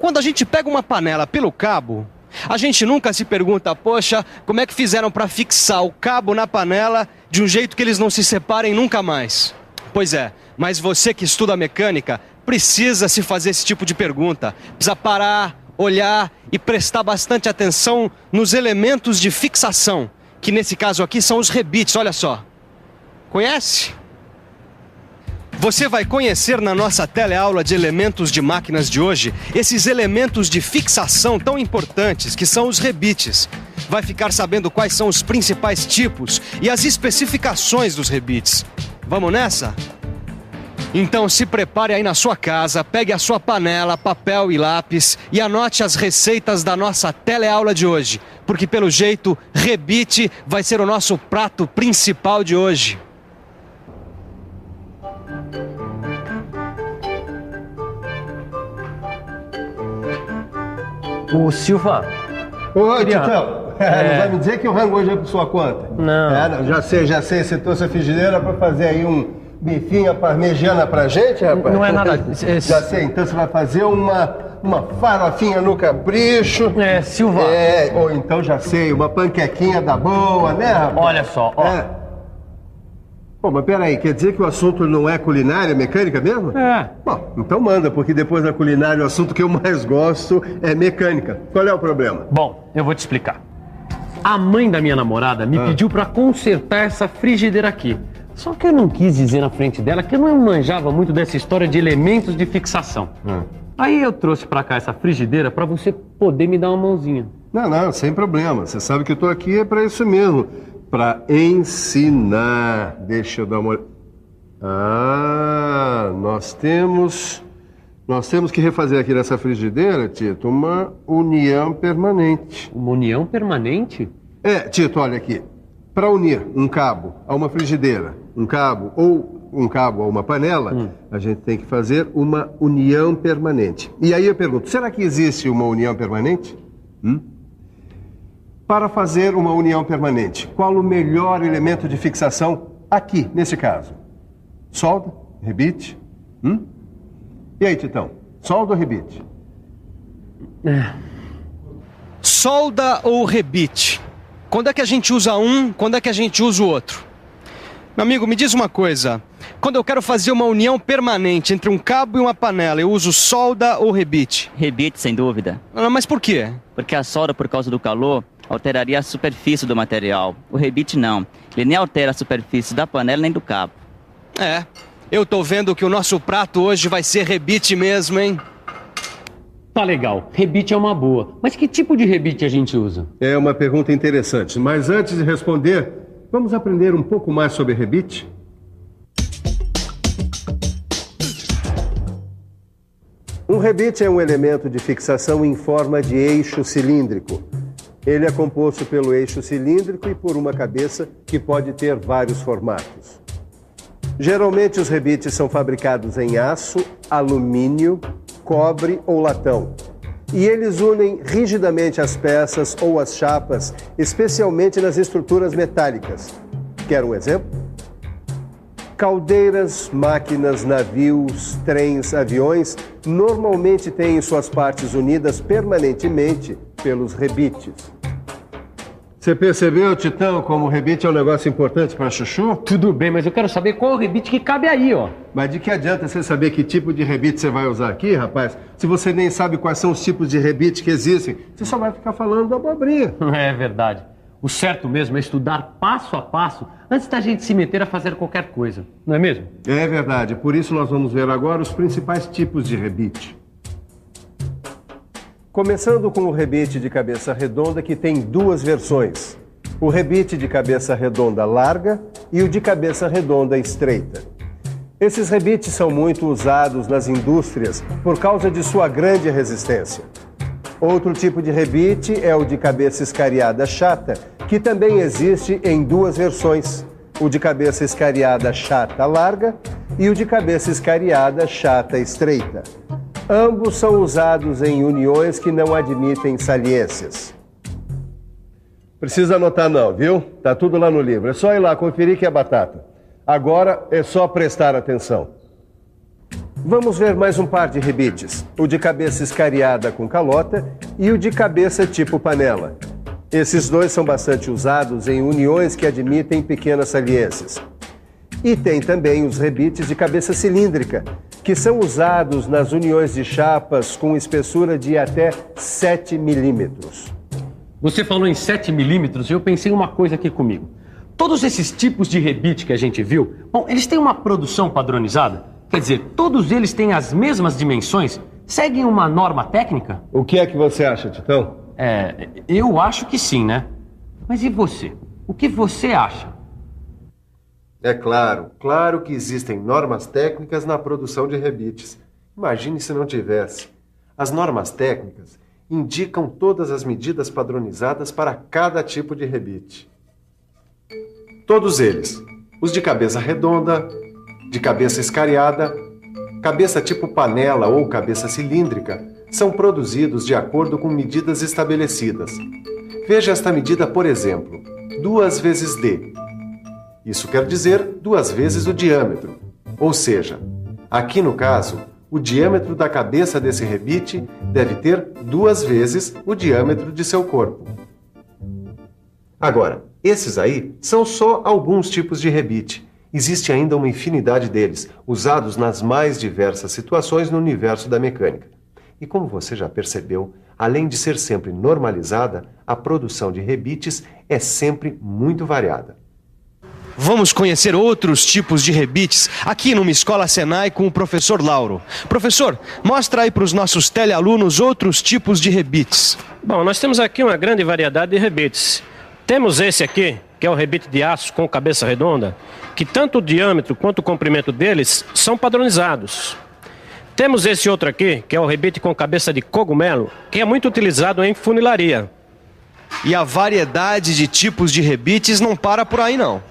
Quando a gente pega uma panela pelo cabo, a gente nunca se pergunta, poxa, como é que fizeram para fixar o cabo na panela de um jeito que eles não se separem nunca mais? Pois é, mas você que estuda mecânica precisa se fazer esse tipo de pergunta. Precisa parar, olhar e prestar bastante atenção nos elementos de fixação, que nesse caso aqui são os rebites, olha só. Conhece? Você vai conhecer na nossa teleaula de elementos de máquinas de hoje esses elementos de fixação tão importantes que são os rebites. Vai ficar sabendo quais são os principais tipos e as especificações dos rebites. Vamos nessa? Então se prepare aí na sua casa, pegue a sua panela, papel e lápis e anote as receitas da nossa teleaula de hoje, porque pelo jeito, rebite vai ser o nosso prato principal de hoje. Ô, Silva. Ô, Titão, não vai me dizer que o rango hoje é por sua conta? Não. Já sei. Você trouxe a frigideira pra fazer aí um bifinho à parmegiana pra gente, rapaz? Não é nada. Já sei, então você vai fazer uma farofinha no capricho. Silva. Ou então já sei, uma panquequinha da boa, né, rapaz? Olha só, ó. Pô, mas peraí, quer dizer que o assunto não é culinária, mecânica mesmo? Bom, então manda, porque depois da culinária o assunto que eu mais gosto é mecânica. Qual é o problema? Bom, eu vou te explicar. A mãe da minha namorada me pediu pra consertar essa frigideira aqui. Só que eu não quis dizer na frente dela que eu não manjava muito dessa história de elementos de fixação. Aí eu trouxe pra cá essa frigideira pra você poder me dar uma mãozinha. Não, sem problema. Você sabe que eu tô aqui é pra isso mesmo. Pra ensinar. Deixa eu dar uma... nós temos que refazer aqui nessa frigideira, Tito, uma união permanente. Uma união permanente? Tito, olha aqui. Para unir um cabo a uma frigideira, um cabo a uma panela, a gente tem que fazer uma união permanente. E aí eu pergunto, será que existe uma união permanente? Para fazer uma união permanente, qual o melhor elemento de fixação aqui, nesse caso? Solda? Rebite? E aí, Titão? Solda ou rebite? Solda ou rebite? Quando é que a gente usa um, quando é que a gente usa o outro? Meu amigo, me diz uma coisa. Quando eu quero fazer uma união permanente entre um cabo e uma panela, eu uso solda ou rebite? Rebite, sem dúvida. Mas por quê? Porque a solda, por causa do calor, alteraria a superfície do material. O rebite não. Ele nem altera a superfície da panela nem do cabo. Eu tô vendo que o nosso prato hoje vai ser rebite mesmo, hein? Tá legal, rebite é uma boa. Mas que tipo de rebite a gente usa? É uma pergunta interessante, mas antes de responder, vamos aprender um pouco mais sobre rebite? Um rebite é um elemento de fixação em forma de eixo cilíndrico. Ele é composto pelo eixo cilíndrico e por uma cabeça que pode ter vários formatos. Geralmente os rebites são fabricados em aço, alumínio, cobre ou latão. E eles unem rigidamente as peças ou as chapas, especialmente nas estruturas metálicas. Quer um exemplo? Caldeiras, máquinas, navios, trens, aviões normalmente têm suas partes unidas permanentemente pelos rebites. Você percebeu, Titão, como o rebite é um negócio importante para chuchu? Tudo bem, mas eu quero saber qual é o rebite que cabe aí, ó. Mas de que adianta você saber que tipo de rebite você vai usar aqui, rapaz? Se você nem sabe quais são os tipos de rebite que existem, você só vai ficar falando da abobrinha. É verdade. O certo mesmo é estudar passo a passo antes da gente se meter a fazer qualquer coisa, não é mesmo? É verdade. Por isso nós vamos ver agora os principais tipos de rebite. Começando com o rebite de cabeça redonda, que tem duas versões. O rebite de cabeça redonda larga e o de cabeça redonda estreita. Esses rebites são muito usados nas indústrias por causa de sua grande resistência. Outro tipo de rebite é o de cabeça escariada chata, que também existe em duas versões. O de cabeça escariada chata larga e o de cabeça escariada chata estreita. Ambos são usados em uniões que não admitem saliências. Precisa anotar não, viu? Tá tudo lá no livro. É só ir lá conferir que é batata. Agora é só prestar atenção. Vamos ver mais um par de rebites. O de cabeça escariada com calota e o de cabeça tipo panela. Esses dois são bastante usados em uniões que admitem pequenas saliências. E tem também os rebites de cabeça cilíndrica, que são usados nas uniões de chapas com espessura de até 7 milímetros. Você falou em 7 milímetros e eu pensei uma coisa aqui comigo. Todos esses tipos de rebite que a gente viu, bom, eles têm uma produção padronizada? Quer dizer, todos eles têm as mesmas dimensões? Seguem uma norma técnica? O que é que você acha, Titão? Eu acho que sim, né? Mas e você? O que você acha? É claro que existem normas técnicas na produção de rebites. Imagine se não tivesse. As normas técnicas indicam todas as medidas padronizadas para cada tipo de rebite. Todos eles, os de cabeça redonda, de cabeça escariada, cabeça tipo panela ou cabeça cilíndrica, são produzidos de acordo com medidas estabelecidas. Veja esta medida, por exemplo, 2 vezes D. Isso quer dizer 2 vezes o diâmetro. Ou seja, aqui no caso, o diâmetro da cabeça desse rebite deve ter 2 vezes o diâmetro de seu corpo. Agora, esses aí são só alguns tipos de rebite. Existe ainda uma infinidade deles, usados nas mais diversas situações no universo da mecânica. E como você já percebeu, além de ser sempre normalizada, a produção de rebites é sempre muito variada. Vamos conhecer outros tipos de rebites aqui numa escola Senai com o professor Lauro. Professor, mostra aí para os nossos telealunos outros tipos de rebites. Bom, nós temos aqui uma grande variedade de rebites. Temos esse aqui, que é o rebite de aço com cabeça redonda, que tanto o diâmetro quanto o comprimento deles são padronizados. Temos esse outro aqui, que é o rebite com cabeça de cogumelo, que é muito utilizado em funilaria. E a variedade de tipos de rebites não para por aí não.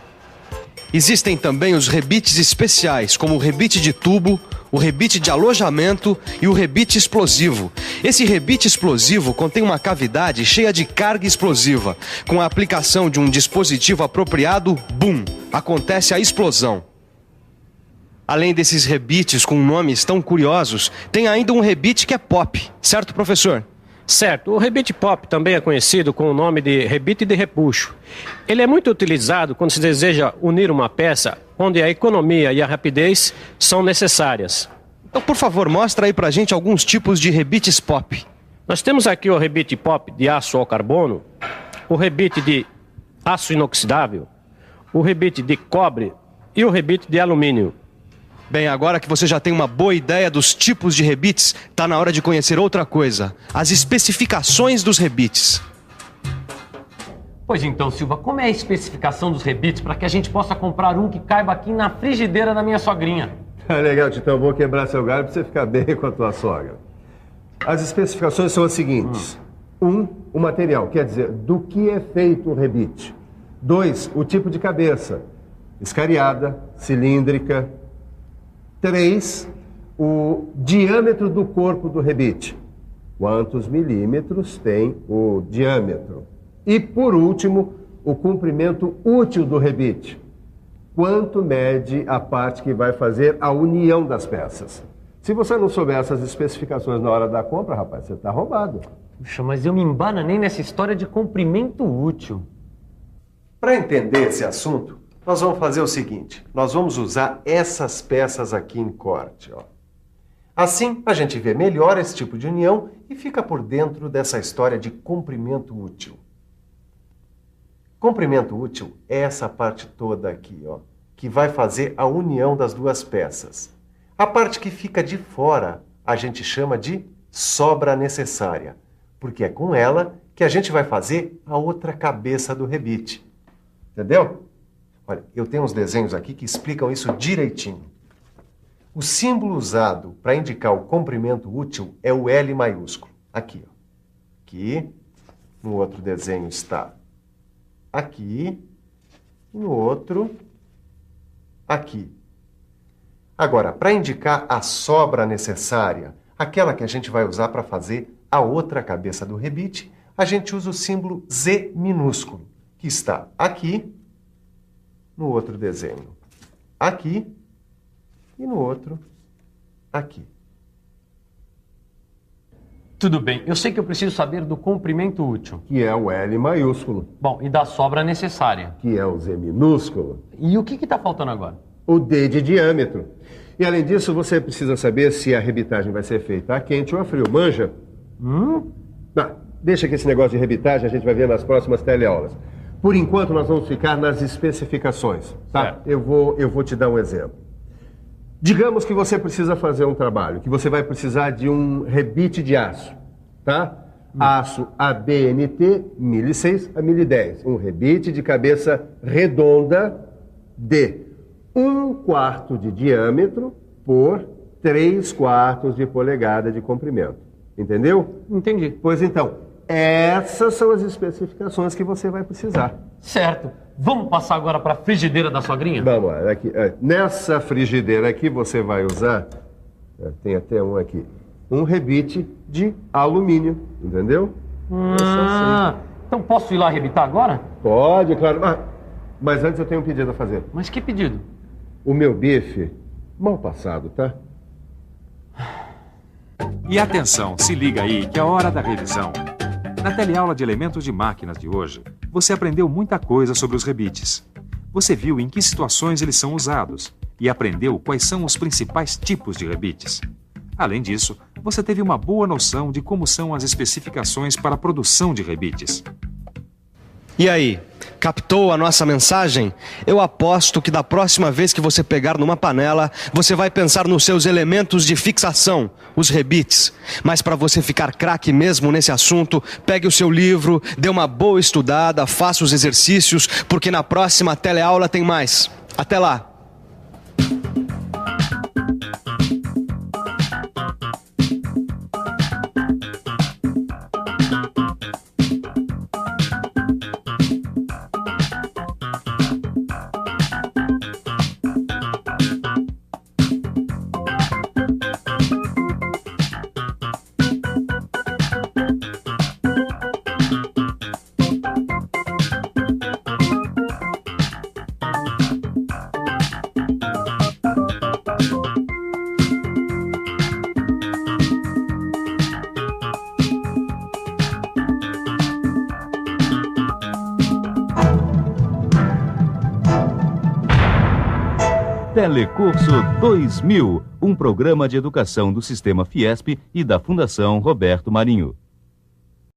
Existem também os rebites especiais, como o rebite de tubo, o rebite de alojamento e o rebite explosivo. Esse rebite explosivo contém uma cavidade cheia de carga explosiva. Com a aplicação de um dispositivo apropriado, bum, acontece a explosão. Além desses rebites com nomes tão curiosos, tem ainda um rebite que é pop, certo, professor? Certo, o rebite pop também é conhecido com o nome de rebite de repuxo. Ele é muito utilizado quando se deseja unir uma peça onde a economia e a rapidez são necessárias. Então, por favor, mostra aí pra gente alguns tipos de rebites pop. Nós temos aqui o rebite pop de aço ao carbono, o rebite de aço inoxidável, o rebite de cobre e o rebite de alumínio. Bem, agora que você já tem uma boa ideia dos tipos de rebites, tá na hora de conhecer outra coisa, as especificações dos rebites. Pois então, Silva, como é a especificação dos rebites para que a gente possa comprar um que caiba aqui na frigideira da minha sogrinha? Legal, Titão, vou quebrar seu galho para você ficar bem com a tua sogra. As especificações são as seguintes. 1, o material, quer dizer, do que é feito o rebite. 2, o tipo de cabeça, escariada, cilíndrica. 3, o diâmetro do corpo do rebite. Quantos milímetros tem o diâmetro? E, por último, o comprimento útil do rebite. Quanto mede a parte que vai fazer a união das peças? Se você não souber essas especificações na hora da compra, rapaz, você está roubado. Puxa, mas eu me embananei nessa história de comprimento útil. Para entender esse assunto, nós vamos fazer o seguinte, nós vamos usar essas peças aqui em corte, ó. Assim, a gente vê melhor esse tipo de união e fica por dentro dessa história de comprimento útil. Comprimento útil é essa parte toda aqui, ó, que vai fazer a união das duas peças. A parte que fica de fora, a gente chama de sobra necessária, porque é com ela que a gente vai fazer a outra cabeça do rebite. Entendeu? Olha, eu tenho uns desenhos aqui que explicam isso direitinho. O símbolo usado para indicar o comprimento útil é o L maiúsculo. Aqui, ó. Aqui. No outro desenho está aqui. E no outro, aqui. Agora, para indicar a sobra necessária, aquela que a gente vai usar para fazer a outra cabeça do rebite, a gente usa o símbolo Z minúsculo, que está aqui, no outro desenho, aqui e no outro, aqui. Tudo bem, eu sei que eu preciso saber do comprimento útil. Que é o L maiúsculo, Bom, e da sobra necessária. que é o Z minúsculo, E o que está faltando agora? o D de diâmetro. E além disso, você precisa saber se a rebitagem vai ser feita a quente ou a frio. Manja? Não, deixa que esse negócio de rebitagem a gente vai ver nas próximas teleaulas. Por enquanto, nós vamos ficar nas especificações, tá? Certo. Eu vou te dar um exemplo. Digamos que você precisa fazer um trabalho, que você vai precisar de um rebite de aço, tá? Aço ABNT 1006 a 1010. Um rebite de cabeça redonda de 1/4 de diâmetro por 3/4 de polegada de comprimento. Entendeu? Entendi. Pois então, essas são as especificações que você vai precisar. Certo. Vamos passar agora para a frigideira da sogrinha? Vamos lá. Aqui, nessa frigideira aqui você vai usar, tem até um aqui, um rebite de alumínio, entendeu? Então posso ir lá arrebitar agora? Pode, claro. Mas antes eu tenho um pedido a fazer. Mas que pedido? O meu bife, mal passado, tá? E atenção, se liga aí que é a hora da revisão. Na teleaula de elementos de máquinas de hoje, você aprendeu muita coisa sobre os rebites. Você viu em que situações eles são usados e aprendeu quais são os principais tipos de rebites. Além disso, você teve uma boa noção de como são as especificações para a produção de rebites. E aí, captou a nossa mensagem? Eu aposto que da próxima vez que você pegar numa panela, você vai pensar nos seus elementos de fixação, os rebites. Mas para você ficar craque mesmo nesse assunto, pegue o seu livro, dê uma boa estudada, faça os exercícios, porque na próxima teleaula tem mais. Até lá! Telecurso 2000, um programa de educação do Sistema Fiesp e da Fundação Roberto Marinho.